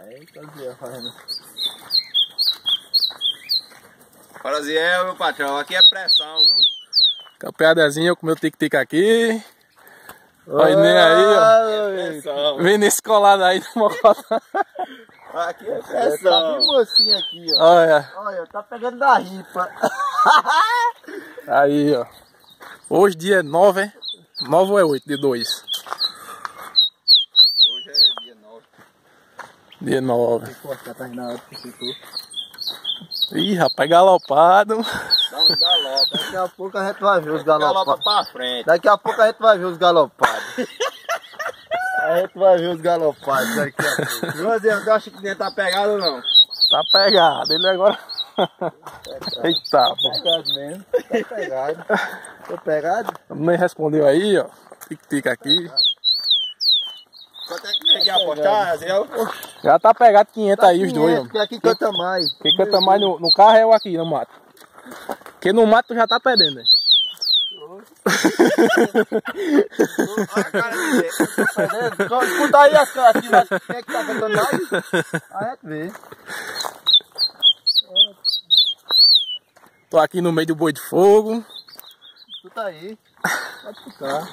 Aí, Ziel fazendo. Fala, Ziel, meu patrão. Aqui é pressão, viu? Campeadazinha com meu tic-tic aqui. Olha nem aí, ó. Vem nesse colado aí do Mocotó. Aqui é pressão. Tá bem mocinho aqui, ó. Olha. Olha, tá pegando da ripa. Aí, ó. Hoje dia 9, é? 9 ou é 8? Dia 2? Hoje é dia 9. Dia 9. Tá na hora que ficou. Ih, rapaz, galopado. Dá uns galopes. Daqui a pouco a gente vai ver os galopados. Galopa pra frente. Daqui a pouco a gente vai ver os galopados. A gente vai ver os galopados daqui a pouco. Meu Deus, tu acha que nem tá pegado ou não? Tá pegado. Ele agora... Eita, pô. Tá pegado mesmo. Tá pegado. Tô pegado? Nem respondeu aí, ó. Tic-tic aqui. Quanto é que quer apostar, Ziel? Já tá pegado 500 aí os dois, ó. Porque aqui canta mais. Quem canta mais no carro é eu aqui, no mato. Porque no mato tu já tá perdendo, né? Olha a cara dele. Escuta aí as caras aqui, mas quem é que tá cantando mais? A gente vê. Tô aqui no meio do boi de fogo. Escuta aí. Pode escutar.